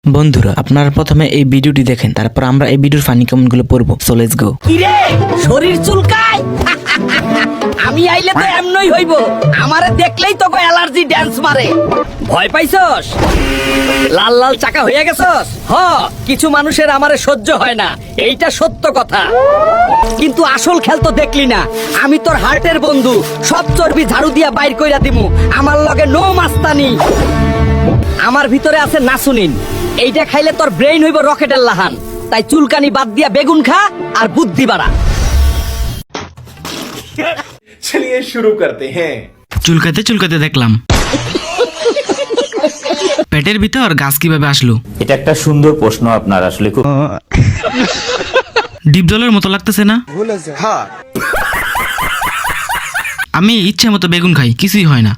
বন্ধুরা আপনারা প্রথমে এই ভিডিওটি দেখেন, তারপর আমরা এই ভিডিওর ফানি কমেন্টগুলো পড়বো। So let's go. কিরে শরীর চুলকায়? আমি আইলে তো এমনই হইব। আমারে দেখলেই তো অ্যালার্জি ড্যান্স মারে। ভয় পাইছস? লাল লাল চাকা হয়ে গেছস? কিছু মানুষের আমারে সহ্য হয় না, এইটা সত্য কথা। কিন্তু আসল খেল তো দেখলি না। আমি তোর হার্টের বন্ধু, সব চর্বি ঝাড়ু দিয়া বাইর কইরা দিমু। আমার লগে নো মাস্তানি। আমার ভিতরে আছে নাসুনিন, এইটা খাইলে তোর ব্রেইন হইব রকেটের লাহান। তাই চুলকানি বাদ দিয়া বেগুন খা আর বুদ্ধি বাড়া। चलिए शुरू करते हैं। চুলকাতে চুলকাতে দেখলাম পেটের ভিতর গাছ কিভাবে আসলো। এটা একটা সুন্দর প্রশ্ন আপনার, আসলে খুব ডিপ জলের মতো লাগতেছে না? আমি ইচ্ছে মতো বেগুন খাই, কিছুই হয় না।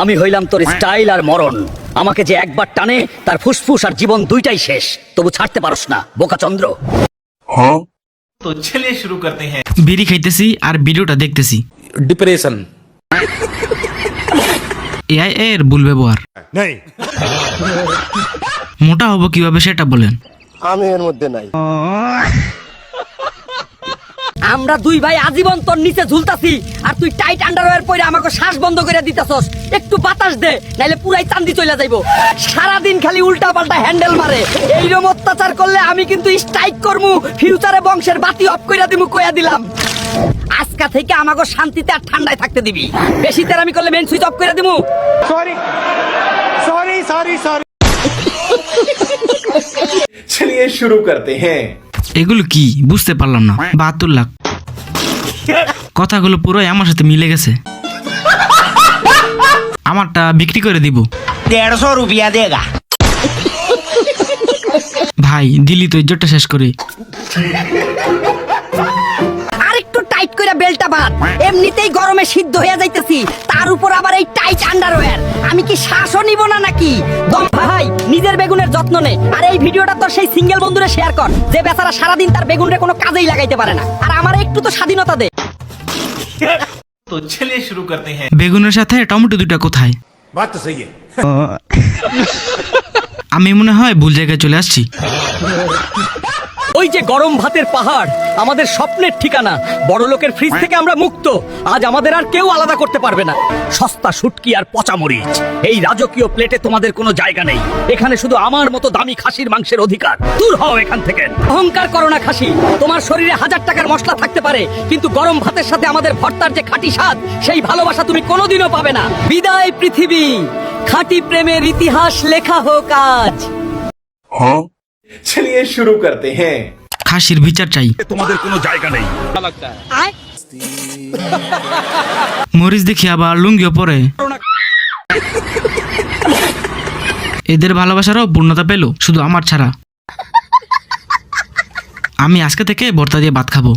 আমি হইলাম তোর স্টাইল আর মরণ। আমাকে যে একবার টানে তার ফুসফুস আর জীবন দুইটাই শেষ, তবু ছাড়তে পারস না বোকাচন্দ্র। तो चलिए शुरू करते हैं। বিড়ি খাইতেছি আর ভিডিওটা দেখতেছি। डिप्रेशन এআই এর ভুল ব্যবহার। মোটা হবো কিভাবে সেটা বলেন। আমি এর মধ্যে নাই। আমরা দুই ভাই আজীবন তোর নিচে ঝুলতাছি, আর তুই টাইট আন্ডারওয়্যার পরে আমাকে শ্বাস বন্ধ করে দিতাছস। একটু বাতাস দে, নাইলে পুরাই চান্দি চলে যাইবো। সারাদিন খালি উল্টা পাল্টা হ্যান্ডেল মারে। এইরকম অত্যাচার করলে আমি কিন্তু স্ট্রাইক করমু, ফিউচারে বংশের বাতি অফ কইরা দিমু, কইয়া দিলাম। আজকা থেকে আমাকে শান্তিতে আর ঠান্ডায় থাকতে দিবি। বেশি তেরামি করলে মেন সুইচ অফ করে দিমু। चलिए शुरू करते हैं। এগুলো কি বুঝতে পারলাম না। 72 লাখ কথাগুলো পুরোই আমার সাথে মিলে গেছে। আমারটা বিক্রি করে দিব। 150 रुपया देगा। ভাই দিলি তো ইজ্জতটা শেষ করে। আর একটু টাইট করে বেলটা বাঁধ। এমনিতেই গরমে সিদ্ধ হয়ে যাইতেছি, তার উপর আবার এই টাইট আন্ডারওয়্যার। আমি কি শ্বাসও নিব না নাকি? দম ভাই, নিজের বেগুনের যত্ন নে। আর এই ভিডিওটা তোর সেই সিঙ্গেল বন্ধুরে শেয়ার কর, যে বেচারা সারাদিন তার বেগুনরে কোনো কাজেই লাগাইতে পারে না। আর আমার একটু তো স্বাধীনতা দে। तो चलिए शुरू करते हैं। বেগুনের সাথে টমেটো দুটা কোথায়? बात तो सही है। আমি মনে হয় ভুল জায়গায় চলে আসছি। ওই যে গরম ভাতের পাহাড়, আমাদের স্বপ্নের ঠিকানা। বড় লোকের ফ্রিজ থেকে আমরা মুক্ত। আজ আমাদের আর কেউ আলাদা করতে পারবে না। সস্তা শুটকি আর পচা মরিচ, এই রাজকীয় প্লেটে তোমাদের কোনো জায়গা নেই। এখানে শুধু আমার মতো দামি খাসির মাংসের অধিকার। দূর হও এখান থেকে। অহংকার করো না খাসি। তোমার শরীরে 1000 টাকার মশলা থাকতে পারে, কিন্তু গরম ভাতের সাথে আমাদের ভর্তার যে খাঁটি স্বাদ, সেই ভালোবাসা তুমি কোনোদিনও পাবে না। বিদায় পৃথিবী, খাঁটি প্রেমের ইতিহাস লেখা হোক আজ। चलिए शुरू करते हैं। খাসির বিচার চাই। তোমাদের কোনো জায়গা নেই। মরিচ দেখি আবার লুঙ্গিও পরে। এদের ভালোবাসারও পূর্ণতা পেল শুধু আমার ছাড়া। আমি আজকে থেকে ভর্তা দিয়ে ভাত খাবো।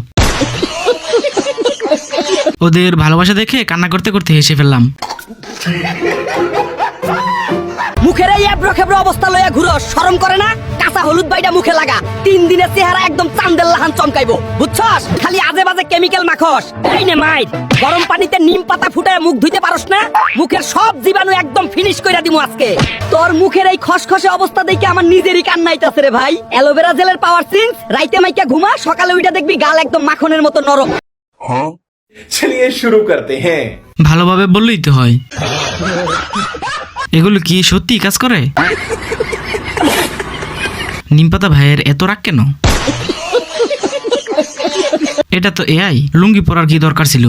ওদের ভালোবাসা দেখে কান্না করতে করতে হেসে ফেললাম। মুখের এই এবড়ো খেবড়ো অবস্থা লইয়া ঘুরো, শরম করে না? কাঁচা হলুদ বাইটা মুখে লাগা, 3 দিনের চেহারা একদম চান্দের লাহান চমকাইবো, বুঝছস? খালি আজে বাজে কেমিক্যাল মাখস। এই নে মাইর, গরম পানিতে নিম পাতা ফুটায় মুখ ধুইতে পারস না? মুখের সব জীবাণু একদম ফিনিশ কইরা দিমু আজকে। তোর মুখের এই খসখসে অবস্থা দেখে আমার নিজেরই কান্না আইতাছে রে ভাই। অ্যালোভেরা জেলের পাওয়ার সিন্স, রাইতে মাইকা ঘুমা, সকালে উইটা দেখবি গাল একদম মাখনের মতো নরম। चलिए शुरू करते हैं। ভালোভাবে বললেই তো হয়। এগুলো কি সত্যি কাজ করে? নিমপাতা ভাইয়ের এত রাগ কেন? এটা তো এআই। লুঙ্গি পরার কি দরকার ছিল?